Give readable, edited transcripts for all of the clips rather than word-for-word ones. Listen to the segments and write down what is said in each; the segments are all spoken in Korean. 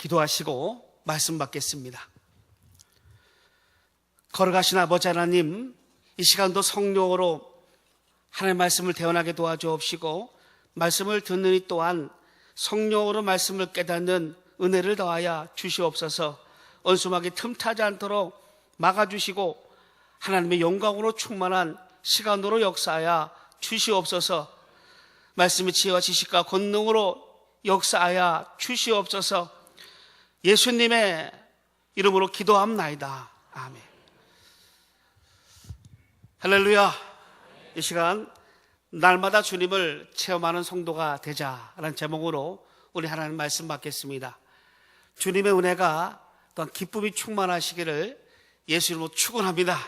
기도하시고 말씀 받겠습니다. 걸어가신 아버지 하나님, 이 시간도 성령으로 하나님의 말씀을 대언하게 도와주옵시고 말씀을 듣는 이 또한 성령으로 말씀을 깨닫는 은혜를 더하여 주시옵소서. 언수막이 틈타지 않도록 막아주시고 하나님의 영광으로 충만한 시간으로 역사하여 주시옵소서. 말씀의 지혜와 지식과 권능으로 역사하여 주시옵소서. 예수님의 이름으로 기도합나이다. 아멘. 할렐루야. 이 시간 날마다 주님을 체험하는 성도가 되자라는 제목으로 우리 하나님 말씀 받겠습니다. 주님의 은혜가 또한 기쁨이 충만하시기를 예수 이름으로 축원합니다.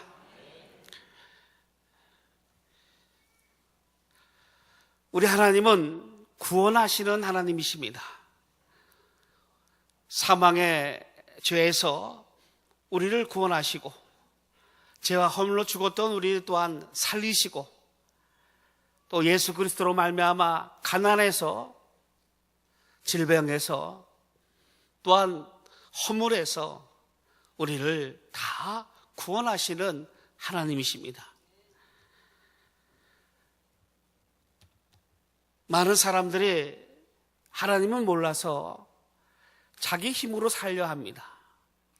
우리 하나님은 구원하시는 하나님이십니다. 사망의 죄에서 우리를 구원하시고 죄와 허물로 죽었던 우리 또한 살리시고 또 예수 그리스도로 말미암아 가난에서 질병에서 또한 허물에서 우리를 다 구원하시는 하나님이십니다. 많은 사람들이 하나님을 몰라서 자기 힘으로 살려 합니다.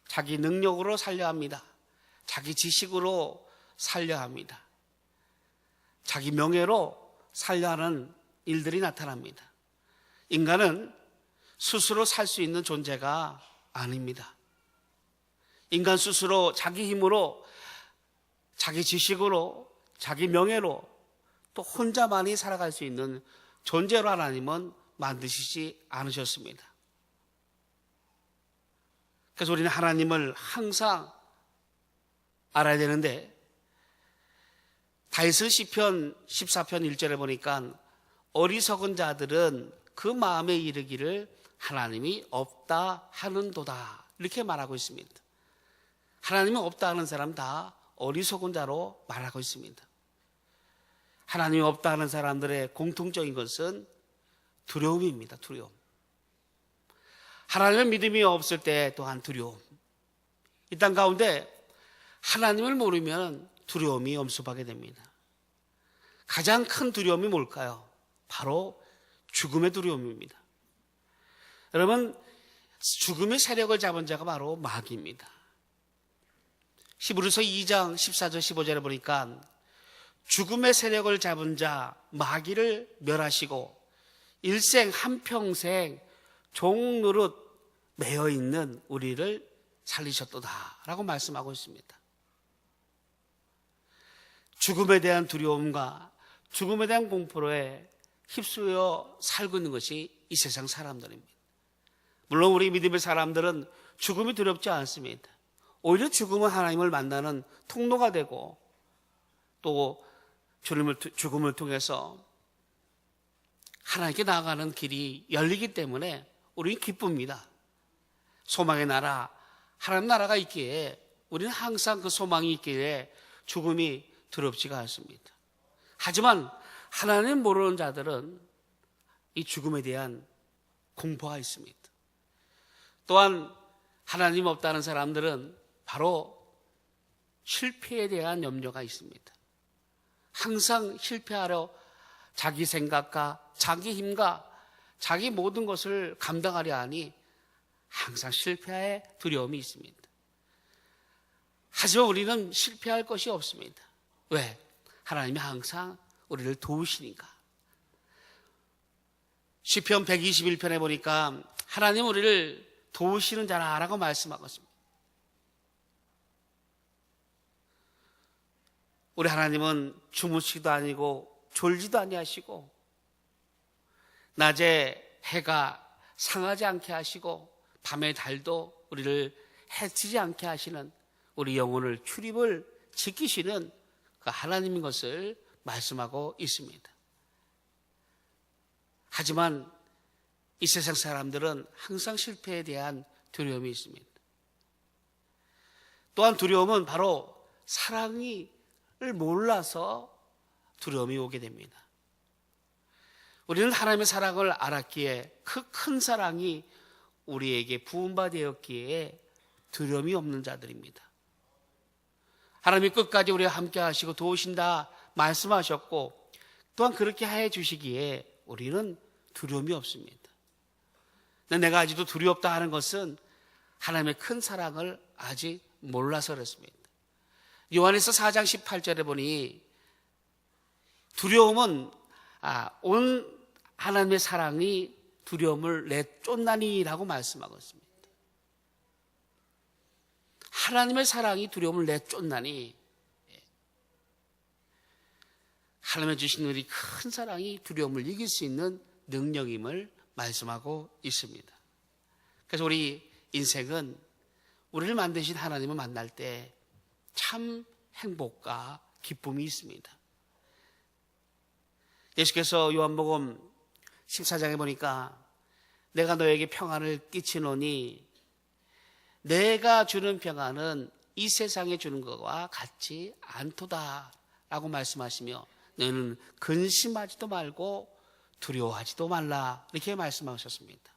자기 능력으로 살려 합니다. 자기 지식으로 살려 합니다. 자기 명예로 살려 하는 일들이 나타납니다. 인간은 스스로 살 수 있는 존재가 아닙니다. 인간 스스로 자기 힘으로, 자기 지식으로, 자기 명예로 또 혼자만이 살아갈 수 있는 존재로 하나님은 만드시지 않으셨습니다. 그래서 우리는 하나님을 항상 알아야 되는데, 다윗은 시편 14편 1절에 보니까 어리석은 자들은 그 마음에 이르기를 하나님이 없다 하는도다 이렇게 말하고 있습니다. 하나님이 없다 하는 사람 다 어리석은 자로 말하고 있습니다. 하나님이 없다 하는 사람들의 공통적인 것은 두려움입니다. 두려움. 하나님의 믿음이 없을 때 또한 두려움. 이 땅 가운데 하나님을 모르면 두려움이 엄습하게 됩니다. 가장 큰 두려움이 뭘까요? 바로 죽음의 두려움입니다. 여러분, 죽음의 세력을 잡은 자가 바로 마귀입니다. 히브리서 2장 14절 15절에 보니까 죽음의 세력을 잡은 자 마귀를 멸하시고 일생 한평생 종노릇 매여 있는 우리를 살리셨도다 라고 말씀하고 있습니다. 죽음에 대한 두려움과 죽음에 대한 공포에 휩쓸려 살고 있는 것이 이 세상 사람들입니다. 물론 우리 믿음의 사람들은 죽음이 두렵지 않습니다. 오히려 죽음은 하나님을 만나는 통로가 되고 또 죽음을 통해서 하나님께 나아가는 길이 열리기 때문에 우리는 기쁩니다. 소망의 나라, 하나님 나라가 있기에 우리는 항상 그 소망이 있기에 죽음이 두렵지가 않습니다. 하지만 하나님 모르는 자들은 이 죽음에 대한 공포가 있습니다. 또한 하나님 없다는 사람들은 바로 실패에 대한 염려가 있습니다. 항상 실패하려 자기 생각과 자기 힘과 자기 모든 것을 감당하려 하니 항상 실패의 두려움이 있습니다. 하지만 우리는 실패할 것이 없습니다. 왜? 하나님이 항상 우리를 도우시니까. 시편 121편에 보니까 하나님 우리를 도우시는 자라고 말씀하고 있습니다. 우리 하나님은 주무시기도 아니고 졸지도 아니하시고 낮에 해가 상하지 않게 하시고 밤에 달도 우리를 해치지 않게 하시는 우리 영혼을 출입을 지키시는 그 하나님인 것을 말씀하고 있습니다. 하지만 이 세상 사람들은 항상 실패에 대한 두려움이 있습니다. 또한 두려움은 바로 사랑을 몰라서 두려움이 오게 됩니다. 우리는 하나님의 사랑을 알았기에 그 큰 사랑이 우리에게 부은 바 되었기에 두려움이 없는 자들입니다. 하나님이 끝까지 우리와 함께 하시고 도우신다 말씀하셨고 또한 그렇게 해 주시기에 우리는 두려움이 없습니다. 내가 아직도 두렵다 하는 것은 하나님의 큰 사랑을 아직 몰라서 그렇습니다. 요한에서 4장 18절에 보니 두려움은 온 하나님의 사랑이 두려움을 내쫓나니라고 말씀하고 있습니다. 하나님의 사랑이 두려움을 내쫓나니, 하나님의 주신 우리 큰 사랑이 두려움을 이길 수 있는 능력임을 말씀하고 있습니다. 그래서 우리 인생은 우리를 만드신 하나님을 만날 때 참 행복과 기쁨이 있습니다. 예수께서 요한복음 14장에 보니까 내가 너에게 평안을 끼치노니 내가 주는 평안은 이 세상에 주는 것과 같지 않도다 라고 말씀하시며 너는 근심하지도 말고 두려워하지도 말라 이렇게 말씀하셨습니다.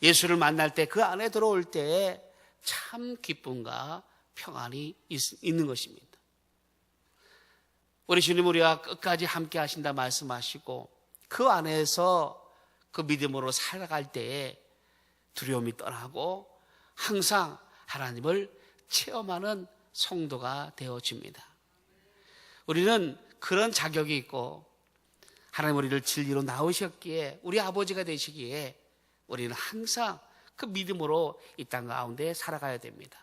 예수를 만날 때 그 안에 들어올 때에 참 기쁨과 평안이 있는 것입니다. 우리 주님 우리와 끝까지 함께 하신다 말씀하시고 그 안에서 그 믿음으로 살아갈 때에 두려움이 떠나고 항상 하나님을 체험하는 성도가 되어집니다. 우리는 그런 자격이 있고 하나님 우리를 진리로 나오셨기에 우리 아버지가 되시기에 우리는 항상 그 믿음으로 이 땅 가운데 살아가야 됩니다.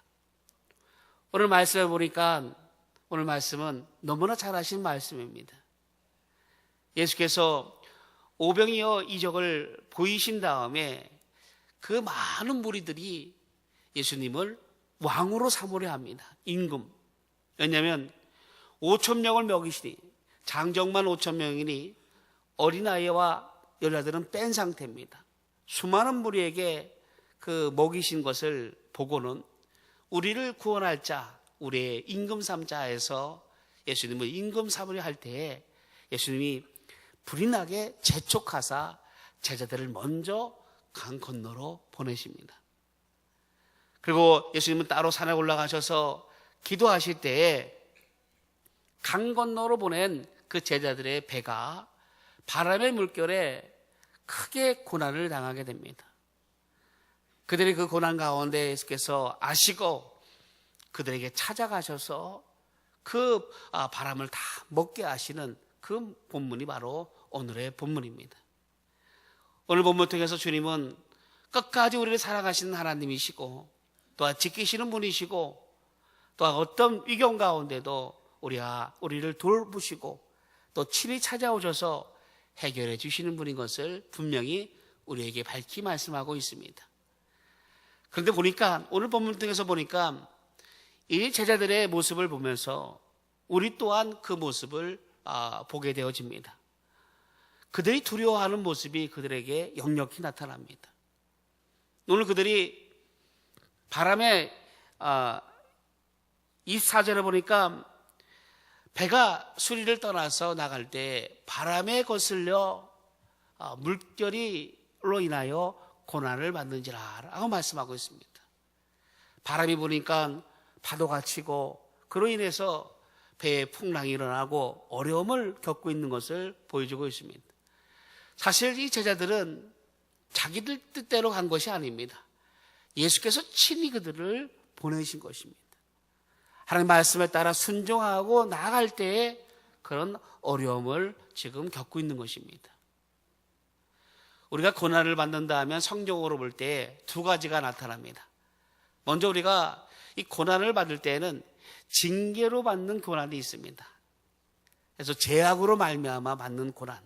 오늘 말씀을 보니까 오늘 말씀은 너무나 잘 하신 말씀입니다. 예수께서 오병이어 이적을 보이신 다음에 그 많은 무리들이 예수님을 왕으로 삼으려 합니다. 임금. 왜냐하면 5,000명을 먹이시니 장정만 5,000명이니 어린아이와 여자들은 뺀 상태입니다. 수많은 무리에게 그 먹이신 것을 보고는 우리를 구원할 자, 우리의 임금 삼자에서 예수님을 임금 삼으려 할 때에 예수님이 불이 나게 재촉하사 제자들을 먼저 강 건너로 보내십니다. 그리고 예수님은 따로 산에 올라가셔서 기도하실 때에 강 건너로 보낸 그 제자들의 배가 바람의 물결에 크게 고난을 당하게 됩니다. 그들이 그 고난 가운데 예수께서 아시고 그들에게 찾아가셔서 그 바람을 다 먹게 하시는 그 본문이 바로 오늘의 본문입니다. 오늘 본문 통해서 주님은 끝까지 우리를 사랑하시는 하나님이시고 또한 지키시는 분이시고 또한 어떤 위경 가운데도 우리를 돌보시고 또 친히 찾아오셔서 해결해 주시는 분인 것을 분명히 우리에게 밝히 말씀하고 있습니다. 그런데 보니까 오늘 본문 통해서 보니까 이 제자들의 모습을 보면서 우리 또한 그 모습을 보게 되어집니다. 그들이 두려워하는 모습이 그들에게 역력히 나타납니다. 오늘 그들이 바람에 24절에 보니까 배가 수리를 떠나서 나갈 때 바람에 거슬려 물결로 인하여 고난을 받는지라 라고 말씀하고 있습니다. 바람이 부니까 파도가 치고 그로 인해서 배에 풍랑이 일어나고 어려움을 겪고 있는 것을 보여주고 있습니다. 사실 이 제자들은 자기들 뜻대로 간 것이 아닙니다. 예수께서 친히 그들을 보내신 것입니다. 하나님 말씀에 따라 순종하고 나아갈 때에 그런 어려움을 지금 겪고 있는 것입니다. 우리가 고난을 받는다 하면 성경으로 볼 때 두 가지가 나타납니다. 먼저 우리가 이 고난을 받을 때에는 징계로 받는 고난이 있습니다. 그래서 죄악으로 말미암아 받는 고난.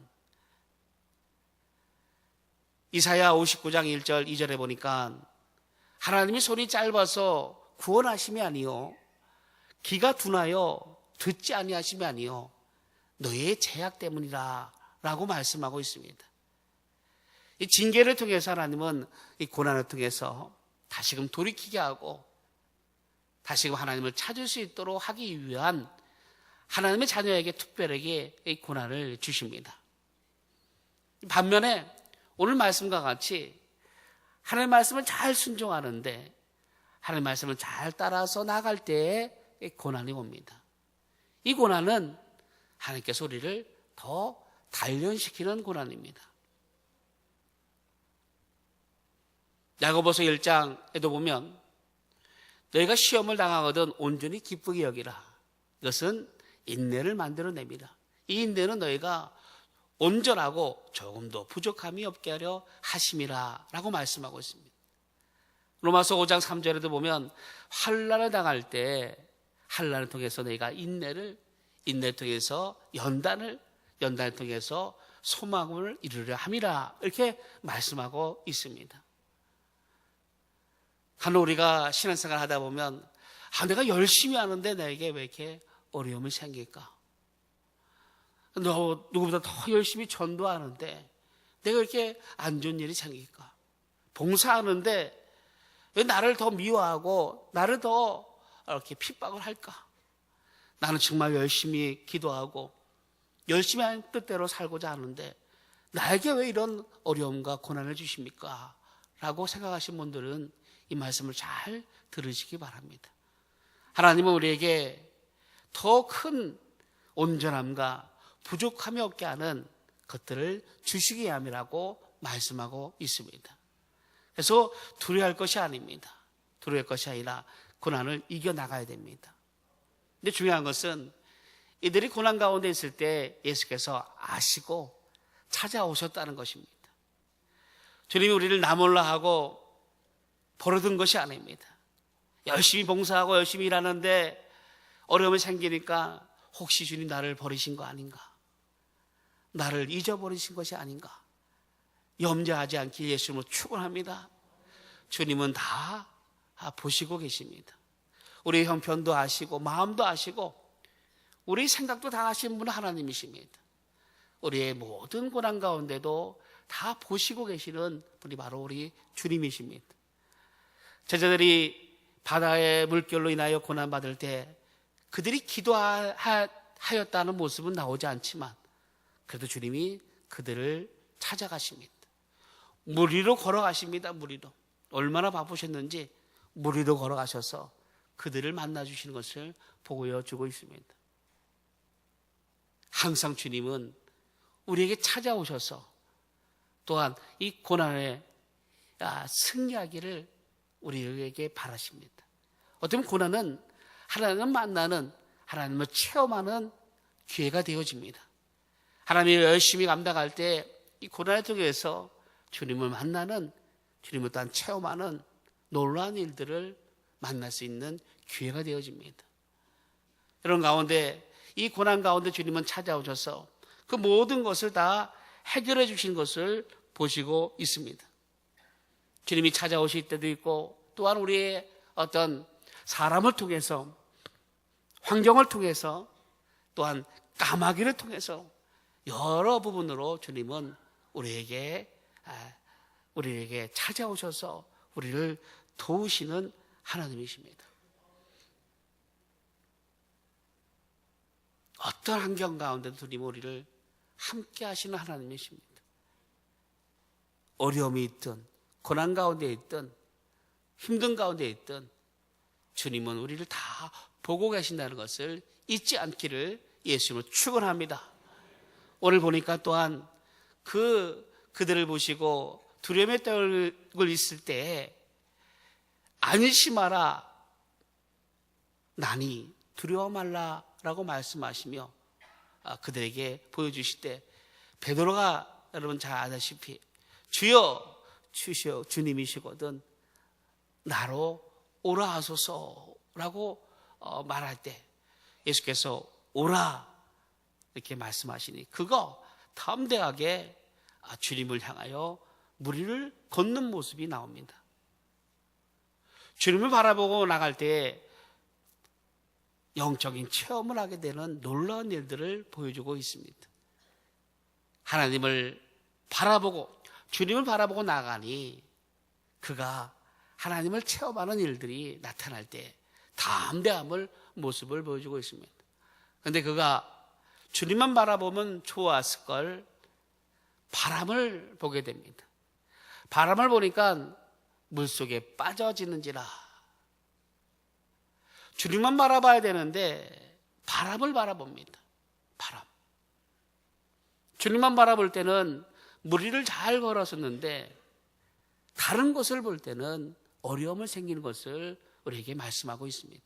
이사야 59장 1절 2절에 보니까 하나님이 손이 짧아서 구원하심이 아니요 귀가 둔하여 듣지 아니하심이 아니요 너의 죄악 때문이라 라고 말씀하고 있습니다. 이 징계를 통해서 하나님은 이 고난을 통해서 다시금 돌이키게 하고 다시금 하나님을 찾을 수 있도록 하기 위한 하나님의 자녀에게 특별하게 이 고난을 주십니다. 반면에 오늘 말씀과 같이 하나님의 말씀을 잘 순종하는데 하나님의 말씀을 잘 따라서 나갈 때에 고난이 옵니다. 이 고난은 하나님께서 우리를 더 단련시키는 고난입니다. 야고보서 1장에도 보면 너희가 시험을 당하거든 온전히 기쁘게 여기라. 이것은 인내를 만들어냅니다. 이 인내는 너희가 온전하고 조금도 부족함이 없게 하려 하심이라 라고 말씀하고 있습니다. 로마서 5장 3절에도 보면 환난을 당할 때 환난을 통해서 너희가 인내를 통해서 연단을 통해서 소망을 이루려 함이라 이렇게 말씀하고 있습니다. 간혹 우리가 신앙생활 하다 보면 내가 열심히 하는데 나에게 왜 이렇게 어려움이 생길까? 누구보다 더 열심히 전도하는데 내가 이렇게 안 좋은 일이 생길까? 봉사하는데 왜 나를 더 미워하고 나를 더 이렇게 핍박을 할까? 나는 정말 열심히 기도하고 열심히 하는 뜻대로 살고자 하는데 나에게 왜 이런 어려움과 고난을 주십니까? 라고 생각하신 분들은 이 말씀을 잘 들으시기 바랍니다. 하나님은 우리에게 더 큰 온전함과 부족함이 없게 하는 것들을 주시기 위함이라고 말씀하고 있습니다. 그래서 두려워할 것이 아닙니다. 두려워할 것이 아니라 고난을 이겨나가야 됩니다. 근데 중요한 것은 이들이 고난 가운데 있을 때 예수께서 아시고 찾아오셨다는 것입니다. 주님이 우리를 나 몰라 하고 버려둔 것이 아닙니다. 열심히 봉사하고 열심히 일하는데 어려움이 생기니까 혹시 주님 나를 버리신 거 아닌가? 나를 잊어버리신 것이 아닌가? 염려하지 않길 예수님으로 축원합니다. 주님은 다 보시고 계십니다. 우리 형편도 아시고 마음도 아시고 우리 생각도 다 아시는 분은 하나님이십니다. 우리의 모든 고난 가운데도 다 보시고 계시는 분이 바로 우리 주님이십니다. 제자들이 바다의 물결로 인하여 고난받을 때 그들이 기도하였다는 모습은 나오지 않지만 그래도 주님이 그들을 찾아가십니다. 물 위로 걸어가십니다. 물 위로. 얼마나 바쁘셨는지 물 위로 걸어가셔서 그들을 만나주시는 것을 보여주고 있습니다. 항상 주님은 우리에게 찾아오셔서 또한 이 고난에 승리하기를 우리에게 바라십니다. 어쩌면 고난은 하나님을 만나는, 하나님을 체험하는 기회가 되어집니다. 하나님을 열심히 감당할 때 이 고난을 통해서 주님을 만나는, 주님을 또한 체험하는 놀라운 일들을 만날 수 있는 기회가 되어집니다. 이런 가운데 이 고난 가운데 주님은 찾아오셔서 그 모든 것을 다 해결해 주신 것을 보시고 있습니다. 주님이 찾아오실 때도 있고 또한 우리의 어떤 사람을 통해서, 환경을 통해서, 또한 까마귀를 통해서 여러 부분으로 주님은 우리에게 찾아오셔서 우리를 도우시는 하나님이십니다. 어떤 환경 가운데도 주님은 우리를 함께 하시는 하나님이십니다. 어려움이 있든 고난 가운데 있든 힘든 가운데 있든 주님은 우리를 다 보고 계신다는 것을 잊지 않기를 예수님으로 축원합니다. 오늘 보니까 또한 그들을 보시고 두려움에 떨고 있을 때 안심하라 나니 두려워 말라라고 말씀하시며 그들에게 보여주실 때 베드로가 여러분 잘 아다시피 주여 주시오 주님이시거든 나로 오라 하소서라고 말할 때 예수께서 오라 이렇게 말씀하시니 그거 담대하게 주님을 향하여 무리를 걷는 모습이 나옵니다. 주님을 바라보고 나갈 때 영적인 체험을 하게 되는 놀라운 일들을 보여주고 있습니다. 하나님을 바라보고 주님을 바라보고 나가니 그가 하나님을 체험하는 일들이 나타날 때 담대함을 모습을 보여주고 있습니다. 그런데 그가 주님만 바라보면 좋았을 걸 바람을 보게 됩니다. 바람을 보니까 물속에 빠져지는지라. 주님만 바라봐야 되는데 바람을 바라봅니다. 바람. 주님만 바라볼 때는 물 위를 잘 걸었었는데 다른 것을 볼 때는 어려움을 생기는 것을 우리에게 말씀하고 있습니다.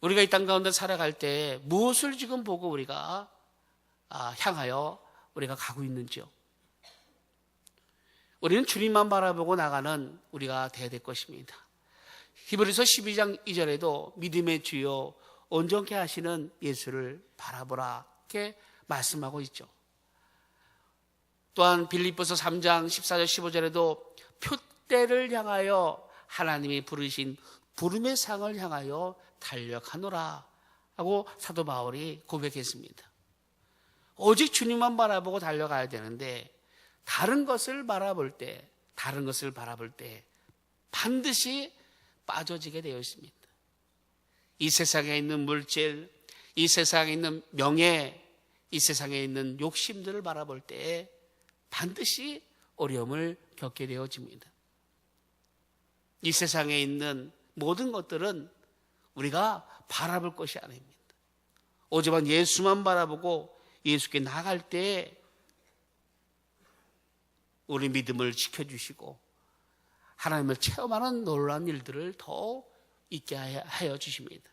우리가 이 땅 가운데 살아갈 때 무엇을 지금 보고 우리가 향하여 우리가 가고 있는지요? 우리는 주님만 바라보고 나가는 우리가 되어야 될 것입니다. 히브리서 12장 2절에도 믿음의 주요 온전케 하시는 예수를 바라보라 이렇게 말씀하고 있죠. 또한 빌립보서 3장 14절 15절에도 표대를 향하여 하나님이 부르신 부름의 상을 향하여 달려가노라 하고 사도 바울이 고백했습니다. 오직 주님만 바라보고 달려가야 되는데 다른 것을 바라볼 때 반드시 빠져지게 되어 있습니다. 이 세상에 있는 물질, 이 세상에 있는 명예, 이 세상에 있는 욕심들을 바라볼 때 반드시 어려움을 겪게 되어집니다. 이 세상에 있는 모든 것들은 우리가 바라볼 것이 아닙니다. 오직만 예수만 바라보고 예수께 나갈 때 우리 믿음을 지켜주시고 하나님을 체험하는 놀라운 일들을 더 있게 하여 주십니다.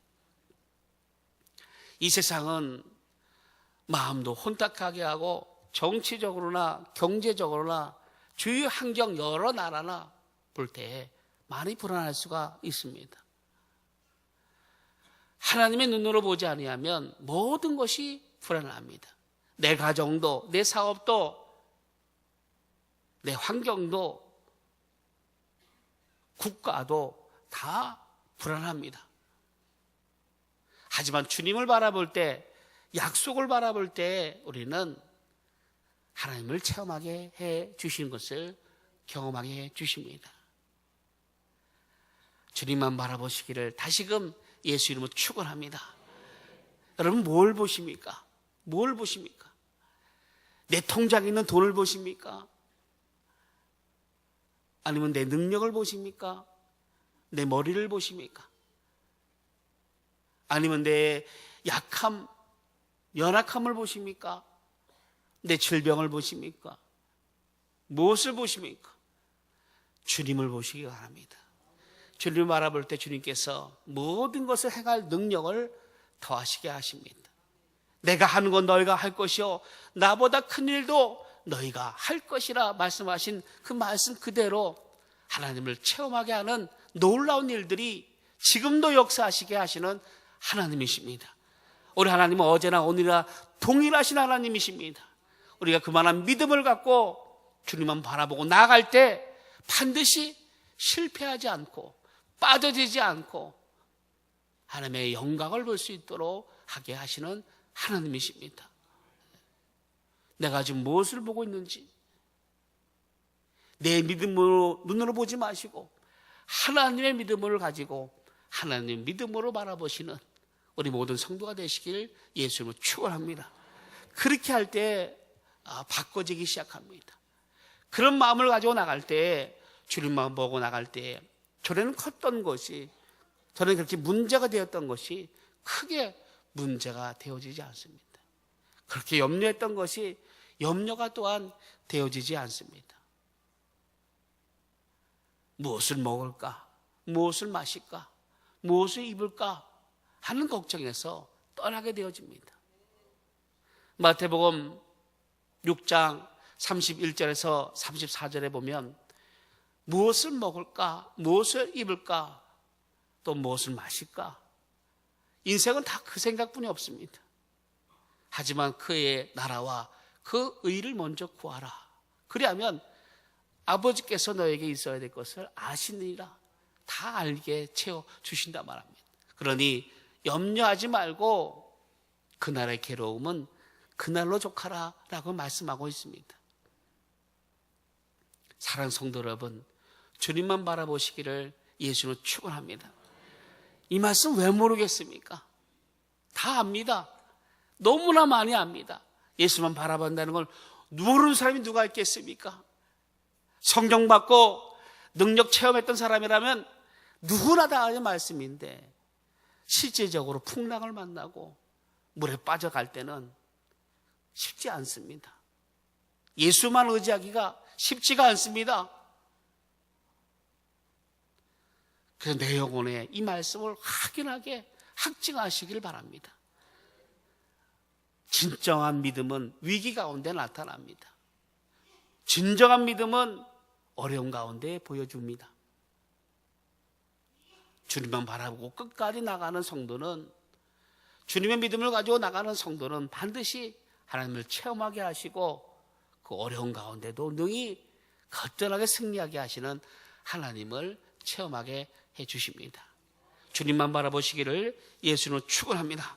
이 세상은 마음도 혼탁하게 하고 정치적으로나 경제적으로나 주요 환경 여러 나라나 볼 때 많이 불안할 수가 있습니다. 하나님의 눈으로 보지 아니하면 모든 것이 불안합니다. 내 가정도, 내 사업도, 내 환경도, 국가도 다 불안합니다. 하지만 주님을 바라볼 때, 약속을 바라볼 때 우리는 하나님을 체험하게 해 주시는 것을 경험하게 해 주십니다. 주님만 바라보시기를 다시금 예수 이름으로 축원합니다. 여러분 뭘 보십니까? 뭘 보십니까? 내 통장에 있는 돈을 보십니까? 아니면 내 능력을 보십니까? 내 머리를 보십니까? 아니면 내 약함, 연약함을 보십니까? 내 질병을 보십니까? 무엇을 보십니까? 주님을 보시기 바랍니다. 주님을 바라볼 때 주님께서 모든 것을 행할 능력을 더하시게 하십니다. 내가 하는 건 너희가 할 것이요 나보다 큰 일도 너희가 할 것이라 말씀하신 그 말씀 그대로 하나님을 체험하게 하는 놀라운 일들이 지금도 역사하시게 하시는 하나님이십니다. 우리 하나님은 어제나 오늘이나 동일하신 하나님이십니다. 우리가 그만한 믿음을 갖고 주님만 바라보고 나아갈 때 반드시 실패하지 않고 빠져들지 않고 하나님의 영광을 볼 수 있도록 하게 하시는 하나님이십니다. 내가 지금 무엇을 보고 있는지 내 믿음으로 눈으로 보지 마시고 하나님의 믿음을 가지고 하나님의 믿음으로 바라보시는 우리 모든 성도가 되시길 예수님을 축원합니다. 그렇게 할 때 바꿔지기 시작합니다. 그런 마음을 가지고 나갈 때 주님만 보고 나갈 때 전에는 컸던 것이 전에 그렇게 문제가 되었던 것이 크게 문제가 되어지지 않습니다. 그렇게 염려했던 것이 염려가 또한 되어지지 않습니다. 무엇을 먹을까? 무엇을 마실까? 무엇을 입을까? 하는 걱정에서 떠나게 되어집니다. 마태복음 6장 31절에서 34절에 보면 무엇을 먹을까? 무엇을 입을까? 또 무엇을 마실까? 인생은 다 그 생각뿐이 없습니다. 하지만 그의 나라와 그 의를 먼저 구하라. 그리하면 아버지께서 너에게 있어야 될 것을 아시느니라. 다 알게 채워주신다 말합니다. 그러니 염려하지 말고 그날의 괴로움은 그날로 족하라 라고 말씀하고 있습니다. 사랑하는 성도 여러분, 주님만 바라보시기를 예수로 축원합니다. 이 말씀 왜 모르겠습니까? 다 압니다. 너무나 많이 압니다. 예수만 바라본다는 걸 모르는 사람이 누가 있겠습니까? 성경 받고 능력 체험했던 사람이라면 누구나 다 아는 말씀인데 실제적으로 풍랑을 만나고 물에 빠져갈 때는 쉽지 않습니다. 예수만 의지하기가 쉽지가 않습니다. 그래서 내 영혼에 이 말씀을 확연하게 확증하시길 바랍니다. 진정한 믿음은 위기 가운데 나타납니다. 진정한 믿음은 어려움 가운데 보여줍니다. 주님만 바라보고 끝까지 나가는 성도는, 주님의 믿음을 가지고 나가는 성도는 반드시 하나님을 체험하게 하시고 그 어려운 가운데도 능히 거뜬하게 승리하게 하시는 하나님을 체험하게 해주십니다. 주님만 바라보시기를 예수는 축원합니다.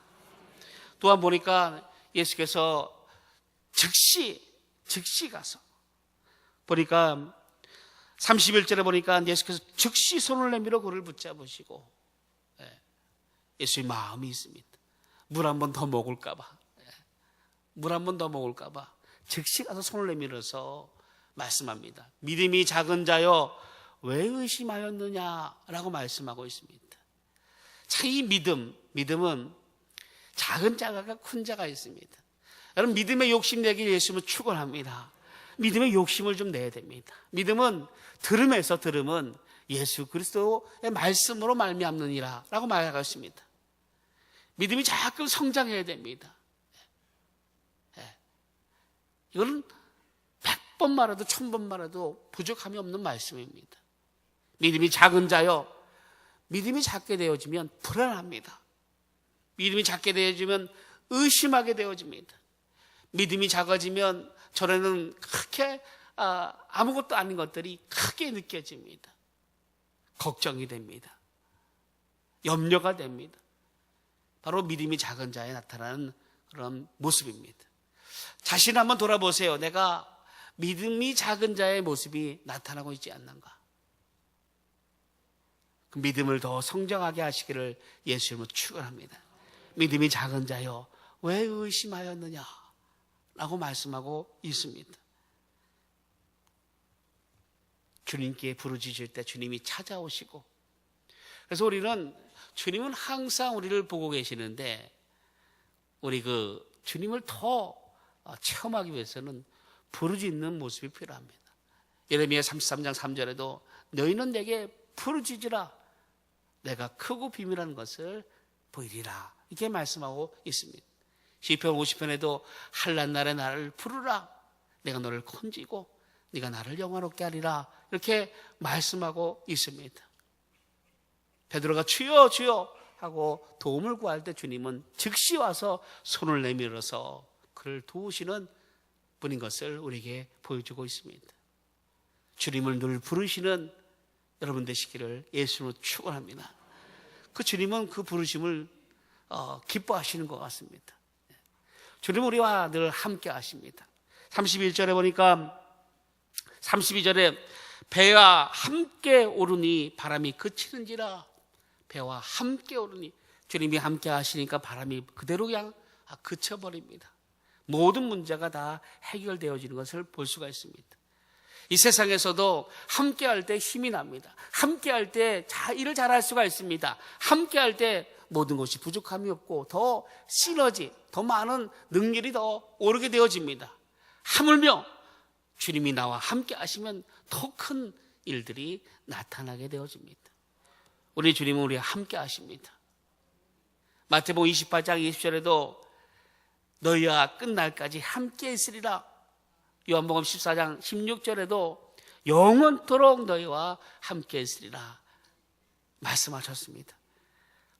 또한 보니까 예수께서 즉시 가서 보니까 31절에 보니까 예수께서 즉시 손을 내밀어 그를 붙잡으시고, 예수의 마음이 있습니다. 물 한 번 더 먹을까 봐, 물 한 번 더 먹을까 봐 즉시 가서 손을 내밀어서 말씀합니다. 믿음이 작은 자여 왜 의심하였느냐라고 말씀하고 있습니다. 참 이 믿음은 작은 자가 큰 자가 있습니다. 여러분, 믿음의 욕심 내길 예수님은 축원합니다. 믿음의 욕심을 좀 내야 됩니다. 믿음은 들음은 예수 그리스도의 말씀으로 말미암느니라 라고 말하고 있습니다. 믿음이 자꾸 성장해야 됩니다. 이거는 100번 말해도 1000번 말해도 부족함이 없는 말씀입니다. 믿음이 작은 자요, 믿음이 작게 되어지면 불안합니다. 믿음이 작게 되어지면 의심하게 되어집니다. 믿음이 작아지면 전에는 크게 아무것도 아닌 것들이 크게 느껴집니다. 걱정이 됩니다. 염려가 됩니다. 바로 믿음이 작은 자에 나타나는 그런 모습입니다. 자신 한번 돌아보세요. 내가 믿음이 작은 자의 모습이 나타나고 있지 않는가? 그 믿음을 더 성장하게 하시기를 예수님은 축원합니다. 믿음이 작은 자여 왜 의심하였느냐 라고 말씀하고 있습니다. 주님께 부르짖을 때 주님이 찾아오시고, 그래서 우리는 주님은 항상 우리를 보고 계시는데 우리 그 주님을 더 체험하기 위해서는 부르짖는 모습이 필요합니다. 예레미야 33장 3절에도 너희는 내게 부르짖으라 내가 크고 비밀한 것을 보이리라 이렇게 말씀하고 있습니다. 시편 50편에도 한란 날에 나를 부르라 내가 너를 건지고 네가 나를 영화롭게 하리라 이렇게 말씀하고 있습니다. 베드로가 주여 주여 하고 도움을 구할 때 주님은 즉시 와서 손을 내밀어서 그를 도우시는 분인 것을 우리에게 보여주고 있습니다. 주님을 늘 부르시는 여러분 되시기를 예수로 축원합니다. 그 주님은 그 부르심을 기뻐하시는 것 같습니다. 주님은 우리와 늘 함께 하십니다. 31절에 보니까 32절에 배와 함께 오르니 바람이 그치는지라. 배와 함께 오르니 주님이 함께 하시니까 바람이 그대로 그냥 그쳐버립니다. 모든 문제가 다 해결되어지는 것을 볼 수가 있습니다. 이 세상에서도 함께할 때 힘이 납니다. 함께할 때 일을 잘할 수가 있습니다. 함께할 때 모든 것이 부족함이 없고 더 시너지, 더 많은 능률이 더 오르게 되어집니다. 하물며 주님이 나와 함께 하시면 더 큰 일들이 나타나게 되어집니다. 우리 주님은 우리와 함께 하십니다. 마태복음 28장 20절에도 너희와 끝날까지 함께 있으리라. 요한복음 14장 16절에도 영원토록 너희와 함께 있으리라 말씀하셨습니다.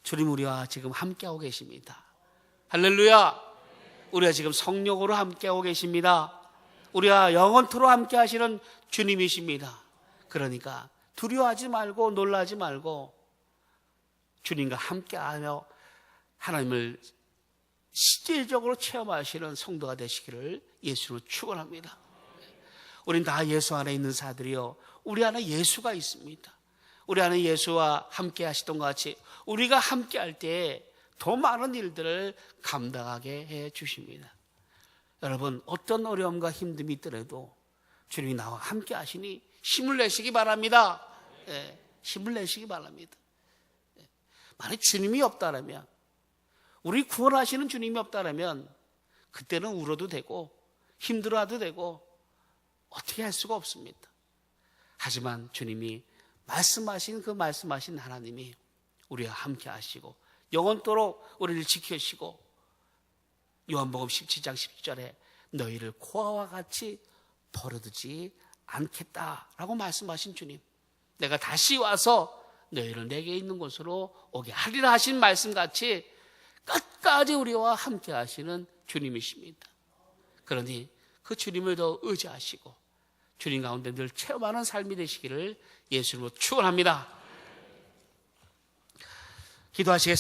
주님 우리와 지금 함께하고 계십니다. 할렐루야. 우리가 지금 성령으로 함께하고 계십니다. 우리와 영원토록 함께 하시는 주님이십니다. 그러니까 두려워하지 말고 놀라지 말고 주님과 함께하며 하나님을 실질적으로 체험하시는 성도가 되시기를 예수로 축원합니다. 우린 다 예수 안에 있는 자들이요, 우리 안에 예수가 있습니다. 우리 안에 예수와 함께 하시던 것 같이 우리가 함께 할 때 더 많은 일들을 감당하게 해 주십니다. 여러분, 어떤 어려움과 힘듦이 있더라도 주님이 나와 함께 하시니 힘을 내시기 바랍니다. 힘을 내시기 바랍니다. 만약 주님이 없다라면, 우리 구원하시는 주님이 없다라면 그때는 울어도 되고 힘들어도 되고 어떻게 할 수가 없습니다. 하지만 주님이 말씀하신 그 말씀하신 하나님이 우리와 함께 하시고 영원토록 우리를 지키시고, 요한복음 17장 10절에 너희를 고아와 같이 버려두지 않겠다라고 말씀하신 주님, 내가 다시 와서 너희를 내게 있는 곳으로 오게 하리라 하신 말씀같이 끝까지 우리와 함께 하시는 주님이십니다. 그러니 그 주님을 더 의지하시고 주님 가운데 늘 체험하는 삶이 되시기를 예수님으로 축원합니다. 기도하시겠습니다.